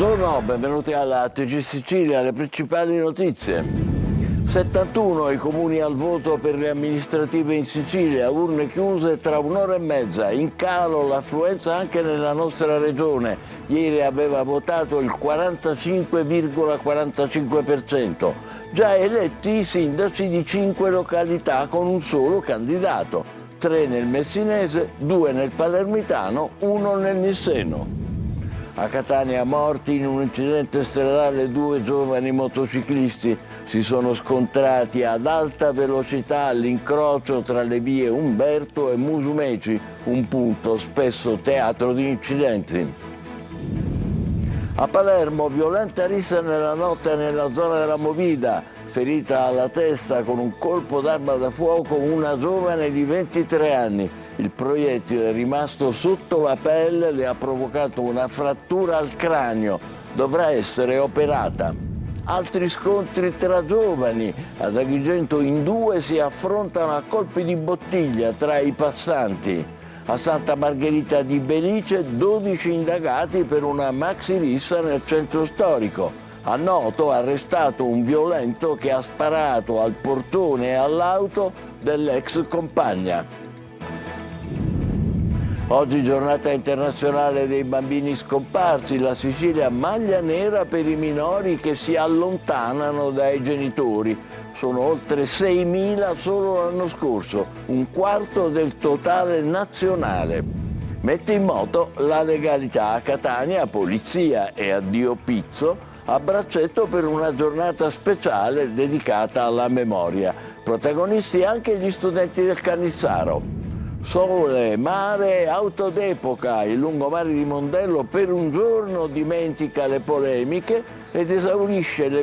Buongiorno, benvenuti alla TG Sicilia, le principali notizie. 71 i comuni al voto per le amministrative in Sicilia, urne chiuse tra un'ora e mezza, in calo l'affluenza anche nella nostra regione. Ieri aveva votato il 45,45%. Già eletti i sindaci di 5 località con un solo candidato, 3 nel Messinese, 2 nel Palermitano, 1 nel Nisseno. A Catania morti in un incidente stradale 2 giovani motociclisti si sono scontrati ad alta velocità all'incrocio tra le vie Umberto e Musumeci, un punto spesso teatro di incidenti. A Palermo violenta rissa nella notte nella zona della Movida, ferita alla testa con un colpo d'arma da fuoco una giovane di 23 anni. Il proiettile rimasto sotto la pelle le ha provocato una frattura al cranio, dovrà essere operata. Altri scontri tra giovani, ad Agrigento in 2 si affrontano a colpi di bottiglia tra i passanti. A Santa Margherita di Belice 12 indagati per una maxi rissa nel centro storico. A Noto arrestato un violento che ha sparato al portone e all'auto dell'ex compagna. Oggi giornata internazionale dei bambini scomparsi, la Sicilia maglia nera per i minori che si allontanano dai genitori. Sono oltre 6.000 solo l'anno scorso, un quarto del totale nazionale. Mette in moto la legalità a Catania, polizia e addio Pizzo, a braccetto per una giornata speciale dedicata alla memoria. Protagonisti anche gli studenti del Cannizzaro. Sole, mare, auto d'epoca, il lungomare di Mondello per un giorno dimentica le polemiche ed esibisce le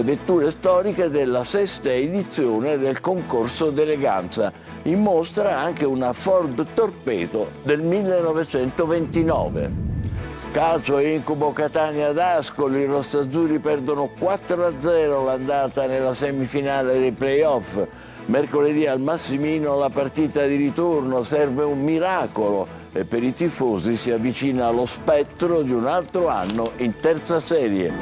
vetture storiche della 6ª edizione del concorso d'eleganza. In mostra anche una Ford Torpedo del 1929. Calcio incubo Catania ad Ascoli, i rossazzurri perdono 4-0 l'andata nella semifinale dei playoff. Mercoledì al Massimino la partita di ritorno, serve un miracolo e per i tifosi si avvicina lo spettro di un altro anno in terza serie.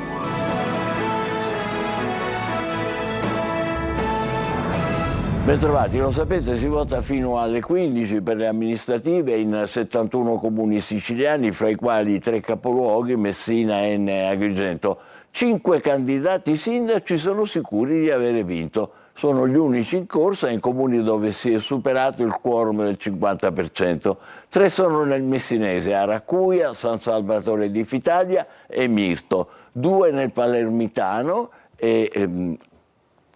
Bentrovati, lo sapete, si vota fino alle 15 per le amministrative in 71 comuni siciliani, fra i quali 3 capoluoghi, Messina, Enna e Agrigento. 5 candidati sindaci sono sicuri di avere vinto. Sono gli unici in corsa in comuni dove si è superato il quorum del 50%. 3 sono nel Messinese, Aracuia, San Salvatore di Fitaglia e Mirto. 2 nel Palermitano e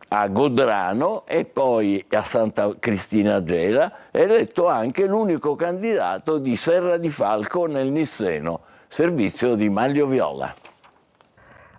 a Godrano e poi a Santa Cristina Gela. È eletto anche l'unico candidato di Serra di Falco nel Nisseno, servizio di Manlio Viola.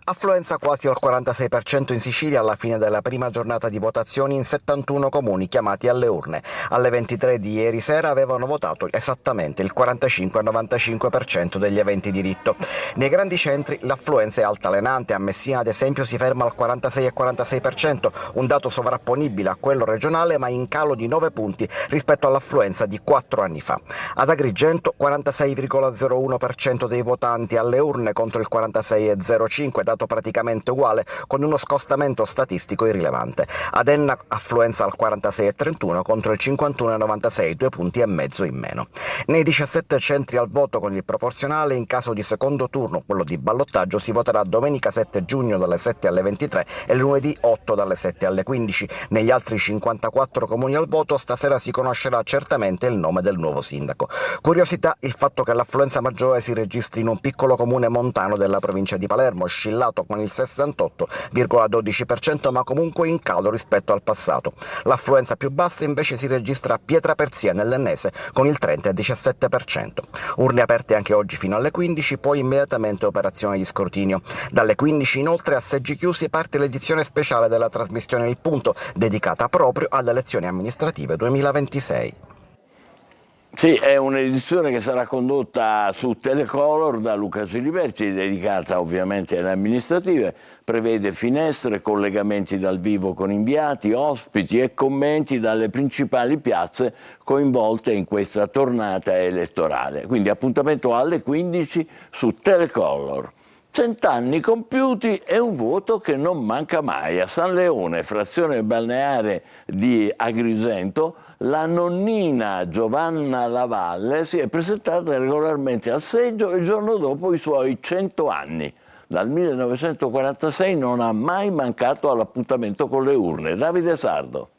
Affluenza quasi al 46% in Sicilia alla fine della prima giornata di votazioni in 71 comuni chiamati alle urne. Alle 23 di ieri sera avevano votato esattamente il 45-95% degli aventi diritto. Nei grandi centri l'affluenza è altalenante, a Messina ad esempio si ferma al 46,46%, un dato sovrapponibile a quello regionale ma in calo di 9 punti rispetto all'affluenza di 4 anni fa. Ad Agrigento 46,01% dei votanti alle urne contro il 46,05%, dato praticamente uguale, con uno scostamento statistico irrilevante. Ad Enna affluenza al 46,31 contro il 51,96, 2 punti e mezzo in meno. Nei 17 centri al voto con il proporzionale, in caso di secondo turno, quello di ballottaggio, si voterà domenica 7 giugno dalle 7 alle 23 e lunedì 8 dalle 7 alle 15. Negli altri 54 comuni al voto stasera si conoscerà certamente il nome del nuovo sindaco. Curiosità il fatto che l'affluenza maggiore si registri in un piccolo comune montano della provincia di Palermo, Scilla con il 68,12%, ma comunque in calo rispetto al passato. L'affluenza più bassa invece si registra a Pietraperzia nell'Ennese con il 30,17%. Urne aperte anche oggi fino alle 15, poi immediatamente operazione di scrutinio. Dalle 15 inoltre a seggi chiusi parte l'edizione speciale della trasmissione Il Punto, dedicata proprio alle elezioni amministrative 2026. Sì, è un'edizione che sarà condotta su Telecolor da Luca Ciliberti, dedicata ovviamente alle amministrative, prevede finestre, collegamenti dal vivo con inviati, ospiti e commenti dalle principali piazze coinvolte in questa tornata elettorale. Quindi appuntamento alle 15 su Telecolor. 100 anni compiuti e un voto che non manca mai. A San Leone, frazione balneare di Agrigento, la nonnina Giovanna Lavalle si è presentata regolarmente al seggio il giorno dopo i suoi 100 anni. Dal 1946 non ha mai mancato all'appuntamento con le urne. Davide Sardo.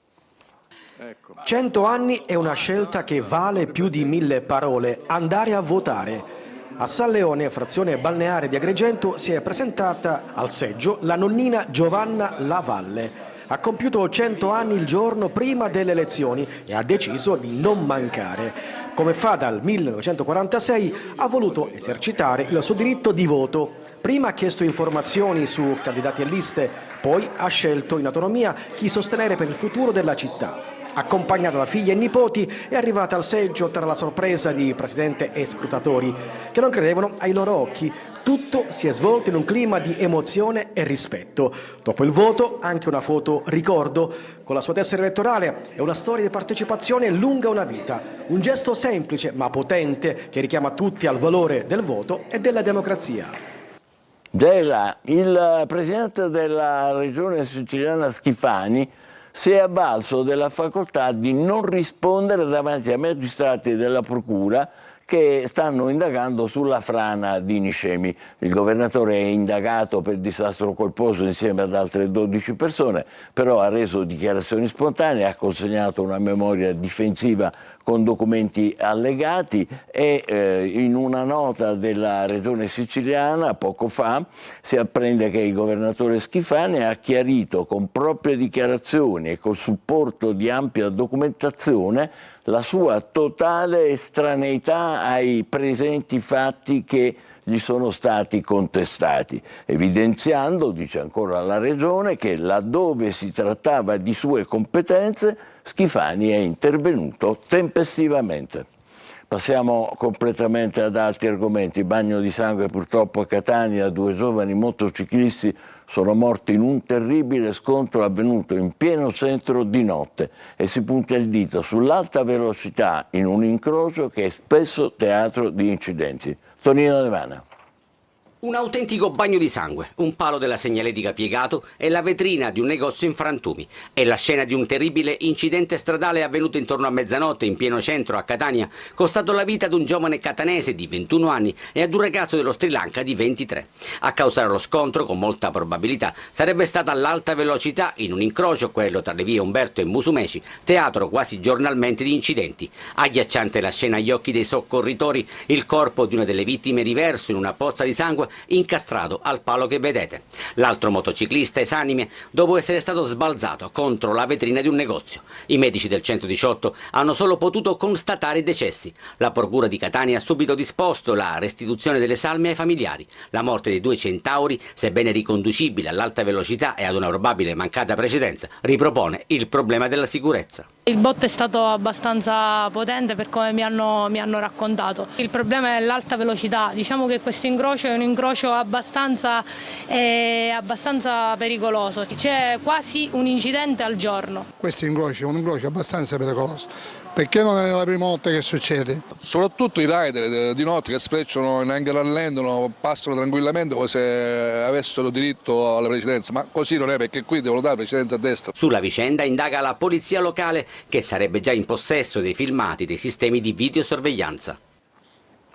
100 anni è una scelta che vale più di 1000 parole. Andare a votare. A San Leone, frazione balneare di Agrigento, si è presentata al seggio la nonnina Giovanna Lavalle. Ha compiuto 100 anni il giorno prima delle elezioni e ha deciso di non mancare. Come fa dal 1946, ha voluto esercitare il suo diritto di voto. Prima ha chiesto informazioni su candidati e liste, poi ha scelto in autonomia chi sostenere per il futuro della città. Accompagnata da figli e nipoti, è arrivata al seggio tra la sorpresa di presidente e scrutatori, che non credevano ai loro occhi. Tutto si è svolto in un clima di emozione e rispetto. Dopo il voto, anche una foto ricordo con la sua tessera elettorale e una storia di partecipazione lunga una vita. Un gesto semplice ma potente che richiama tutti al valore del voto e della democrazia. Gela, il presidente della regione siciliana Schifani si è avvalso della facoltà di non rispondere davanti ai magistrati della procura che stanno indagando sulla frana di Nicemi. Il governatore è indagato per disastro colposo insieme ad altre 12 persone, però ha reso dichiarazioni spontanee, ha consegnato una memoria difensiva con documenti allegati e in una nota della regione siciliana poco fa si apprende che il governatore Schifani ha chiarito con proprie dichiarazioni e col supporto di ampia documentazione la sua totale estraneità ai presenti fatti che gli sono stati contestati, evidenziando, dice ancora la Regione, che laddove si trattava di sue competenze, Schifani è intervenuto tempestivamente. Passiamo completamente ad altri argomenti. Bagno di sangue purtroppo a Catania, 2 giovani motociclisti sono morti in un terribile scontro avvenuto in pieno centro di notte e si punta il dito sull'alta velocità in un incrocio che è spesso teatro di incidenti. Tonino Levana. Un autentico bagno di sangue, un palo della segnaletica piegato e la vetrina di un negozio in frantumi. È la scena di un terribile incidente stradale avvenuto intorno a mezzanotte in pieno centro a Catania, costato la vita ad un giovane catanese di 21 anni e ad un ragazzo dello Sri Lanka di 23. A causare lo scontro, con molta probabilità, sarebbe stata l'alta velocità in un incrocio, quello tra le vie Umberto e Musumeci, teatro quasi giornalmente di incidenti. Agghiacciante la scena agli occhi dei soccorritori, il corpo di una delle vittime riverso in una pozza di sangue incastrato al palo che vedete. L'altro motociclista esanime dopo essere stato sbalzato contro la vetrina di un negozio. I medici del 118 hanno solo potuto constatare i decessi. La procura di Catania ha subito disposto la restituzione delle salme ai familiari. La morte dei 2 centauri, sebbene riconducibile all'alta velocità e ad una probabile mancata precedenza, ripropone il problema della sicurezza. Il botto è stato abbastanza potente per come mi hanno raccontato. Il problema è l'alta velocità. Diciamo che questo incrocio è un incrocio abbastanza pericoloso. C'è quasi un incidente al giorno. Questo incrocio è un incrocio abbastanza pericoloso, perché non è la prima volta che succede. Soprattutto i rider di notte che sprecciano, neanche rallentano, passano tranquillamente come se avessero diritto alla precedenza, ma così non è, perché qui devono dare precedenza a destra. Sulla vicenda indaga la polizia locale, che sarebbe già in possesso dei filmati dei sistemi di videosorveglianza.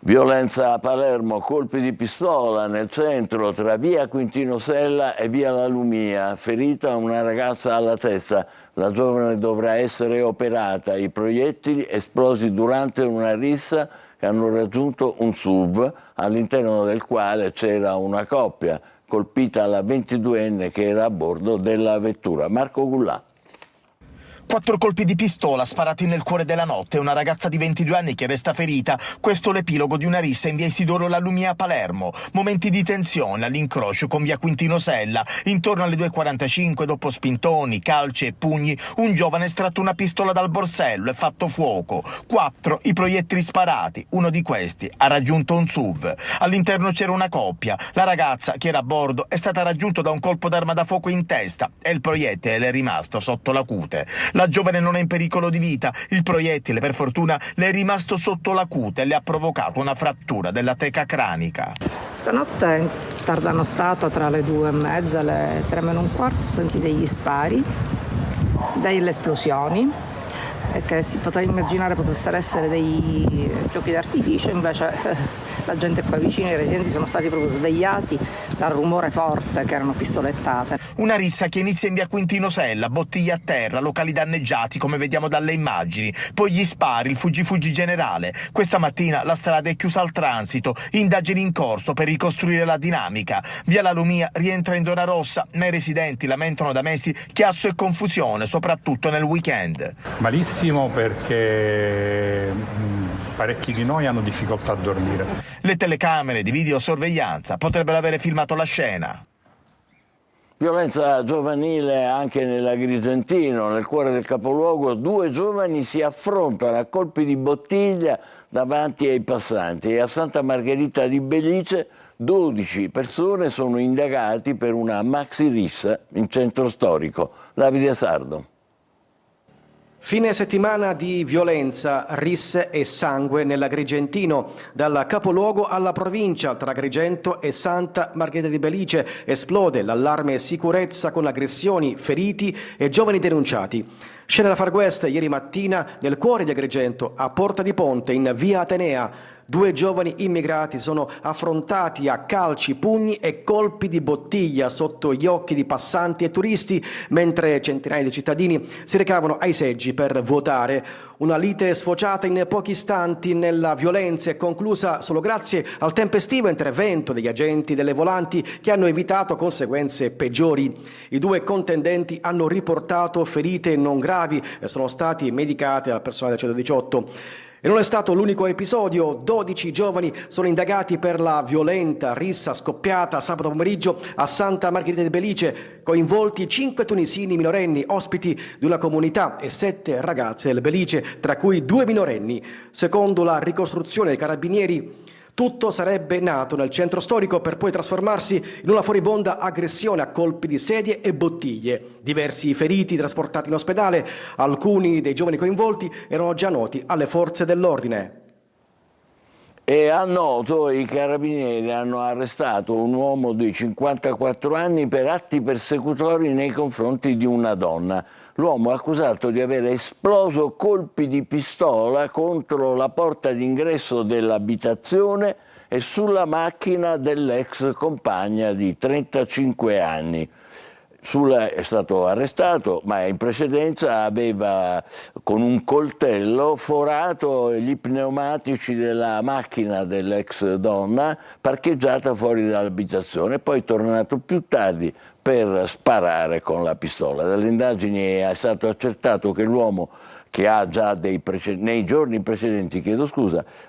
Violenza a Palermo, colpi di pistola nel centro tra via Quintino Sella e via La Lumia, ferita una ragazza alla testa. La giovane dovrà essere operata. I proiettili esplosi durante una rissa che hanno raggiunto un SUV all'interno del quale c'era una coppia, colpita la 22enne che era a bordo della vettura. Marco Gullà. 4 colpi di pistola sparati nel cuore della notte, una ragazza di 22 anni che resta ferita. Questo l'epilogo di una rissa in via Isidoro Lallumia a Palermo. Momenti di tensione all'incrocio con via Quintino Sella. Intorno alle 2:45, dopo spintoni, calci e pugni, un giovane ha estratto una pistola dal borsello e fatto fuoco. 4 i proiettili sparati. Uno di questi ha raggiunto un SUV. All'interno c'era una coppia. La ragazza, che era a bordo, è stata raggiunta da un colpo d'arma da fuoco in testa e il proiettile le è rimasto sotto la cute. La giovane non è in pericolo di vita. Il proiettile, per fortuna, le è rimasto sotto la cute e le ha provocato una frattura della teca cranica. Stanotte, tarda nottata, tra le 2:30 e le 3:15, senti degli spari, delle esplosioni, che si poteva immaginare potessero essere dei giochi d'artificio, invece la gente qua vicino, i residenti, sono stati proprio svegliati dal rumore forte che erano pistolettate. Una rissa che inizia in via Quintino Sella, bottiglie a terra, locali danneggiati come vediamo dalle immagini, poi gli spari, il fuggi generale. Questa mattina la strada è chiusa al transito, indagini in corso per ricostruire la dinamica. Via La Lumia rientra in zona rossa, ma i residenti lamentano da mesi chiasso e confusione, soprattutto nel weekend. Malissimo, perché parecchi di noi hanno difficoltà a dormire. Le telecamere di videosorveglianza potrebbero avere filmato la scena. Violenza giovanile anche nell'Agrigentino, nel cuore del capoluogo. 2 giovani si affrontano a colpi di bottiglia davanti ai passanti, e a Santa Margherita di Belice 12 persone sono indagati per una maxi rissa in centro storico. Davide Sardo. Fine settimana di violenza, risse e sangue nell'Agrigentino. Dal capoluogo alla provincia, tra Agrigento e Santa Margherita di Belice, esplode l'allarme sicurezza con aggressioni, feriti e giovani denunciati. Scena da Far West ieri mattina nel cuore di Agrigento, a Porta di Ponte, in via Atenea. 2 giovani immigrati sono affrontati a calci, pugni e colpi di bottiglia sotto gli occhi di passanti e turisti, mentre centinaia di cittadini si recavano ai seggi per votare. Una lite sfociata in pochi istanti nella violenza e conclusa solo grazie al tempestivo intervento degli agenti delle volanti, che hanno evitato conseguenze peggiori. I 2 contendenti hanno riportato ferite non gravi e sono stati medicati dal personale del 118. E non è stato l'unico episodio. 12 giovani sono indagati per la violenta rissa scoppiata sabato pomeriggio a Santa Margherita di Belice, coinvolti 5 tunisini minorenni, ospiti di una comunità, e 7 ragazze del Belice, tra cui 2 minorenni. Secondo la ricostruzione dei carabinieri, tutto sarebbe nato nel centro storico per poi trasformarsi in una furibonda aggressione a colpi di sedie e bottiglie. Diversi feriti trasportati in ospedale, alcuni dei giovani coinvolti erano già noti alle forze dell'ordine. E a Noto i carabinieri hanno arrestato un uomo di 54 anni per atti persecutori nei confronti di una donna. L'uomo è accusato di aver esploso colpi di pistola contro la porta d'ingresso dell'abitazione e sulla macchina dell'ex compagna di 35 anni. È stato arrestato, ma in precedenza aveva con un coltello forato gli pneumatici della macchina dell'ex donna parcheggiata fuori dall'abitazione, poi è tornato più tardi per sparare con la pistola. Dalle indagini è stato accertato che l'uomo, che ha già nei giorni precedenti,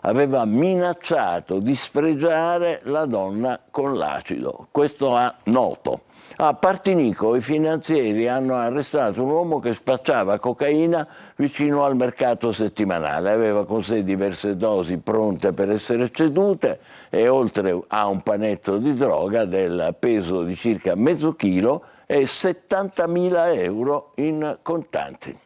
aveva minacciato di sfregiare la donna con l'acido. Questo a Noto. A Partinico i finanzieri hanno arrestato un uomo che spacciava cocaina vicino al mercato settimanale. Aveva con sé diverse dosi pronte per essere cedute e oltre a un panetto di droga del peso di circa mezzo chilo e 70.000 euro in contanti.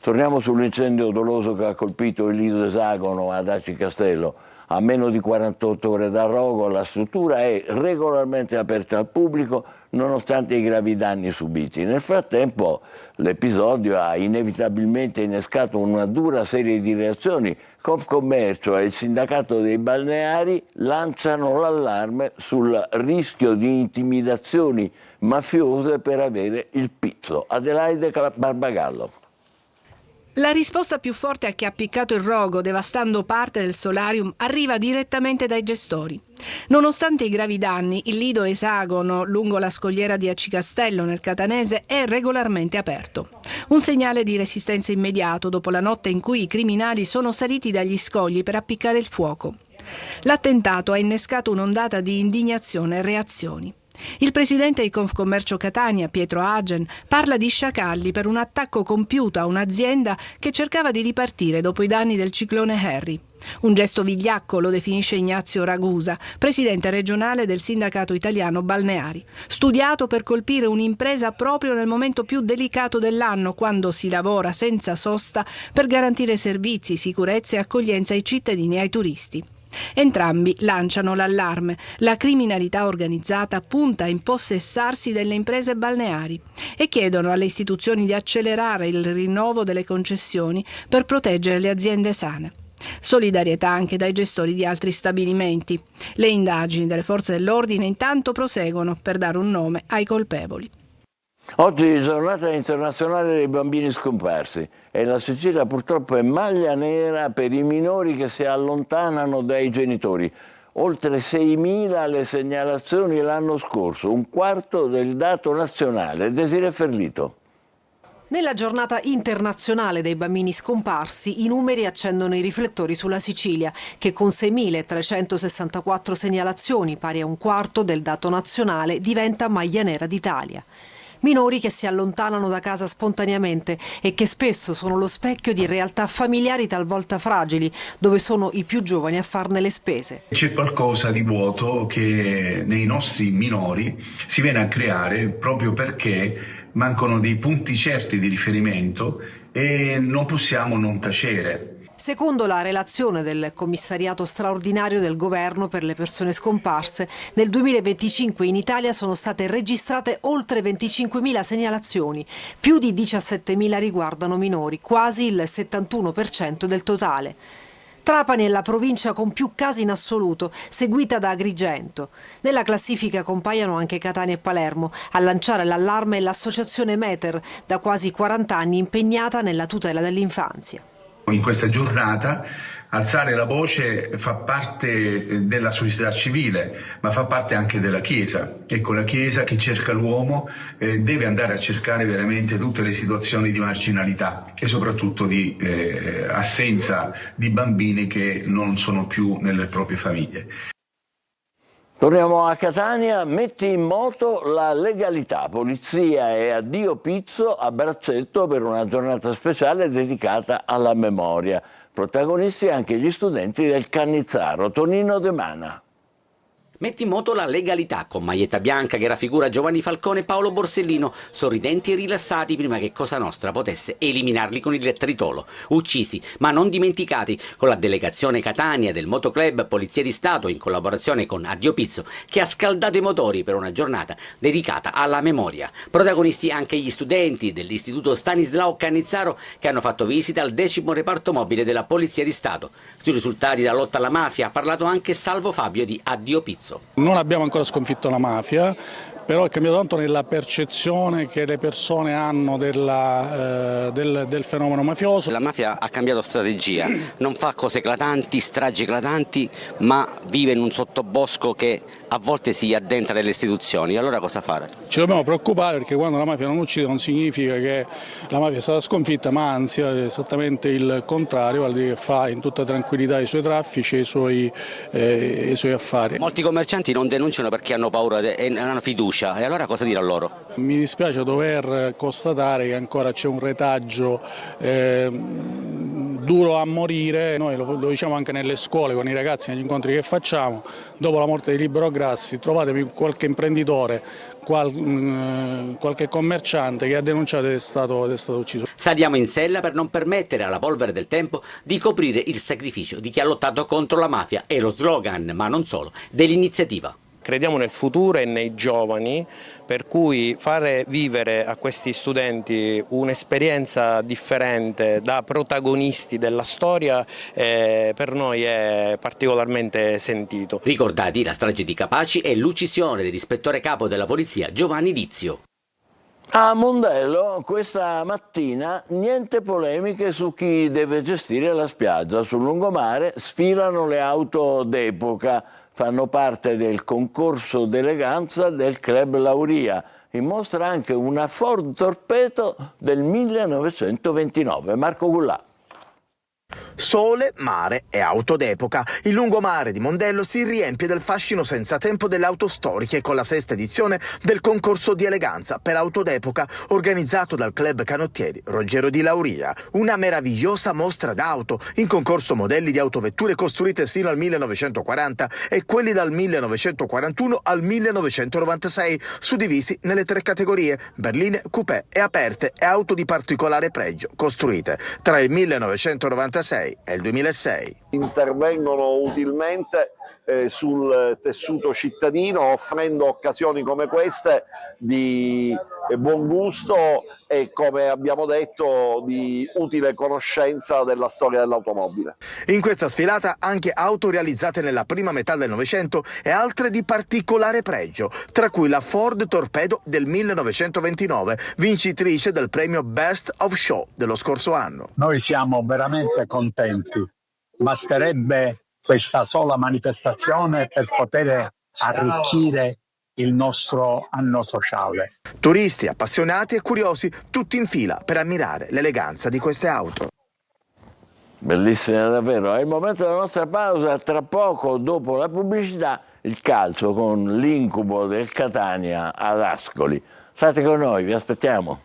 Torniamo sull'incendio doloso che ha colpito il Lido Esagono ad Aci Castello. A meno di 48 ore dal rogo la struttura è regolarmente aperta al pubblico nonostante i gravi danni subiti. Nel frattempo l'episodio ha inevitabilmente innescato una dura serie di reazioni. Confcommercio e il sindacato dei balneari lanciano l'allarme sul rischio di intimidazioni mafiose per avere il pizzo. Adelaide Barbagallo. La risposta più forte che ha appiccato il rogo, devastando parte del solarium, arriva direttamente dai gestori. Nonostante i gravi danni, il lido esagono lungo la scogliera di Acicastello nel Catanese è regolarmente aperto. Un segnale di resistenza immediato dopo la notte in cui i criminali sono saliti dagli scogli per appiccare il fuoco. L'attentato ha innescato un'ondata di indignazione e reazioni. Il presidente di Confcommercio Catania, Pietro Agen, parla di sciacalli per un attacco compiuto a un'azienda che cercava di ripartire dopo i danni del ciclone Harry. Un gesto vigliacco, lo definisce Ignazio Ragusa, presidente regionale del sindacato italiano balneari, studiato per colpire un'impresa proprio nel momento più delicato dell'anno, quando si lavora senza sosta per garantire servizi, sicurezza e accoglienza ai cittadini e ai turisti. Entrambi lanciano l'allarme. La criminalità organizzata punta a impossessarsi delle imprese balneari e chiedono alle istituzioni di accelerare il rinnovo delle concessioni per proteggere le aziende sane. Solidarietà anche dai gestori di altri stabilimenti. Le indagini delle forze dell'ordine intanto proseguono per dare un nome ai colpevoli. Oggi è giornata internazionale dei bambini scomparsi e la Sicilia purtroppo è maglia nera per i minori che si allontanano dai genitori. Oltre 6.000 le segnalazioni l'anno scorso, un quarto del dato nazionale. Desiree Ferlito. Nella giornata internazionale dei bambini scomparsi, i numeri accendono i riflettori sulla Sicilia, che con 6.364 segnalazioni, pari a un quarto del dato nazionale, diventa maglia nera d'Italia. Minori che si allontanano da casa spontaneamente e che spesso sono lo specchio di realtà familiari talvolta fragili, dove sono i più giovani a farne le spese. C'è qualcosa di vuoto che nei nostri minori si viene a creare proprio perché mancano dei punti certi di riferimento e non possiamo non tacere. Secondo la relazione del Commissariato straordinario del Governo per le persone scomparse, nel 2025 in Italia sono state registrate oltre 25.000 segnalazioni, più di 17.000 riguardano minori, quasi il 71% del totale. Trapani è la provincia con più casi in assoluto, seguita da Agrigento. Nella classifica compaiono anche Catania e Palermo. A lanciare l'allarme è l'associazione Meter, da quasi 40 anni impegnata nella tutela dell'infanzia. In questa giornata alzare la voce fa parte della società civile, ma fa parte anche della Chiesa. Ecco, la Chiesa che cerca l'uomo deve andare a cercare veramente tutte le situazioni di marginalità e soprattutto di assenza di bambini che non sono più nelle proprie famiglie. Torniamo a Catania, metti in moto la legalità, polizia e addio pizzo a braccetto per una giornata speciale dedicata alla memoria. Protagonisti anche gli studenti del Cannizzaro, Tonino De Mana. Metti in moto la legalità con maglietta bianca che raffigura Giovanni Falcone e Paolo Borsellino, sorridenti e rilassati prima che Cosa Nostra potesse eliminarli con il tritolo. Uccisi, ma non dimenticati, con la delegazione Catania del Motoclub Polizia di Stato in collaborazione con Addio Pizzo, che ha scaldato i motori per una giornata dedicata alla memoria. Protagonisti anche gli studenti dell'Istituto Stanislao Cannizzaro che hanno fatto visita al 10° reparto mobile della Polizia di Stato. Sui risultati della lotta alla mafia ha parlato anche Salvo Fabio di Addio Pizzo. Non abbiamo ancora sconfitto la mafia, però è cambiato tanto nella percezione che le persone hanno del fenomeno mafioso. La mafia ha cambiato strategia, non fa cose eclatanti, stragi eclatanti, ma vive in un sottobosco che a volte si addentra nelle istituzioni. Allora cosa fare? Ci dobbiamo preoccupare perché quando la mafia non uccide non significa che la mafia è stata sconfitta, ma anzi è esattamente il contrario, vuol dire che fa in tutta tranquillità i suoi traffici e i suoi affari. Molti commercianti non denunciano perché hanno paura e non hanno fiducia, e allora cosa dire a loro? Mi dispiace dover constatare che ancora c'è un retaggio duro a morire, noi lo diciamo anche nelle scuole con i ragazzi, negli incontri che facciamo, dopo la morte di Libero Grassi trovatemi qualche imprenditore, qualche commerciante che ha denunciato ed è stato ucciso. Saliamo in sella per non permettere alla polvere del tempo di coprire il sacrificio di chi ha lottato contro la mafia e lo slogan, ma non solo, dell'iniziativa. Crediamo nel futuro e nei giovani, per cui fare vivere a questi studenti un'esperienza differente da protagonisti della storia per noi è particolarmente sentito. Ricordati la strage di Capaci e l'uccisione dell'ispettore capo della polizia Giovanni Lizio. A Mondello questa mattina niente polemiche su chi deve gestire la spiaggia. Sul lungomare sfilano le auto d'epoca, fanno parte del concorso d'eleganza del Club Lauria. In mostra anche una Ford Torpedo del 1929. Marco Gullà. Sole, mare e auto d'epoca. Il lungomare di Mondello si riempie del fascino senza tempo delle auto storiche con la 6ª edizione del concorso di eleganza per auto d'epoca organizzato dal club canottieri Ruggero di Lauria. Una meravigliosa mostra d'auto, in concorso modelli di autovetture costruite sino al 1940 e quelli dal 1941 al 1996, suddivisi nelle 3 categorie: berline, coupé e aperte e auto di particolare pregio, costruite tra il 1996 e il 2006. Intervengono utilmente sul tessuto cittadino, offrendo occasioni come queste di buon gusto e, come abbiamo detto, di utile conoscenza della storia dell'automobile. In questa sfilata anche auto realizzate nella prima metà del Novecento e altre di particolare pregio, tra cui la Ford Torpedo del 1929, vincitrice del premio Best of Show dello scorso anno. Noi siamo veramente contenti. Basterebbe questa sola manifestazione per poter arricchire il nostro anno sociale. Turisti, appassionati e curiosi, tutti in fila per ammirare l'eleganza di queste auto. Bellissima davvero. È il momento della nostra pausa. Tra poco, dopo la pubblicità, il calcio con l'incubo del Catania ad Ascoli. State con noi, vi aspettiamo.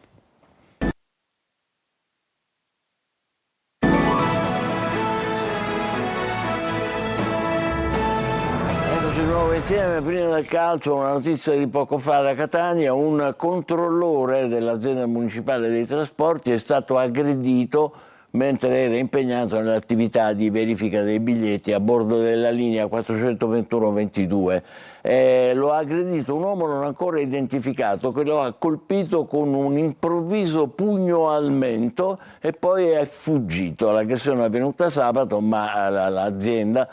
Insieme, prima del calcio, una notizia di poco fa da Catania: un controllore dell'azienda municipale dei trasporti è stato aggredito mentre era impegnato nell'attività di verifica dei biglietti a bordo della linea 421-22. Lo ha aggredito un uomo non ancora identificato, che lo ha colpito con un improvviso pugno al mento e poi è fuggito. L'aggressione è avvenuta sabato, ma l'azienda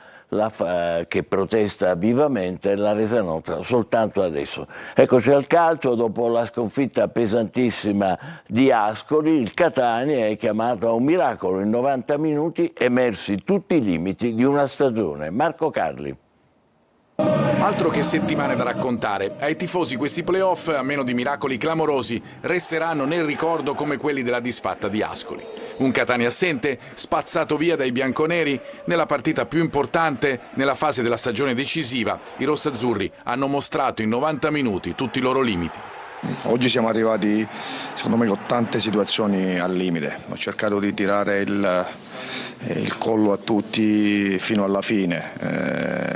che protesta vivamente l'ha resa nota soltanto adesso. Eccoci al calcio. Dopo la sconfitta pesantissima di Ascoli, il Catania è chiamato a un miracolo. In 90 minuti emersi tutti i limiti di una stagione. Marco Carli. Altro che settimane da raccontare. Ai tifosi questi playoff, a meno di miracoli clamorosi, resteranno nel ricordo come quelli della disfatta di Ascoli. Un Catania assente, spazzato via dai bianconeri nella partita più importante, nella fase della stagione decisiva. I rossazzurri hanno mostrato in 90 minuti tutti i loro limiti. Oggi siamo arrivati, secondo me, con tante situazioni al limite. Ho cercato di tirare il collo a tutti fino alla fine.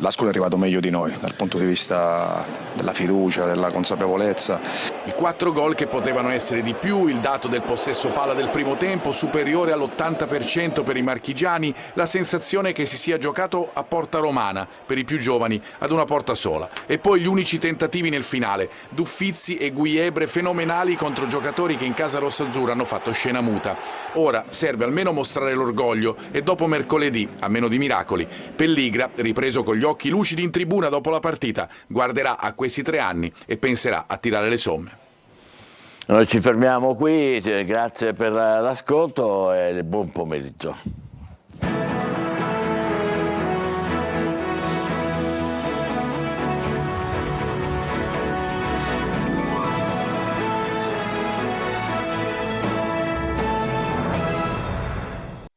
L'Ascoli è arrivato meglio di noi dal punto di vista della fiducia, della consapevolezza. I 4 gol che potevano essere di più, il dato del possesso palla del primo tempo superiore all'80% per i marchigiani, la sensazione che si sia giocato a porta romana per i più giovani ad una porta sola. E poi gli unici tentativi nel finale, Duffizzi e Guiebre fenomenali contro giocatori che in casa rossazzurra hanno fatto scena muta. Ora serve almeno mostrare l'orgoglio e dopo mercoledì, a meno di miracoli, Pelligra, ripreso con gli occhi lucidi in tribuna dopo la partita, guarderà a questi 3 anni e penserà a tirare le somme. Noi ci fermiamo qui, grazie per l'ascolto e buon pomeriggio.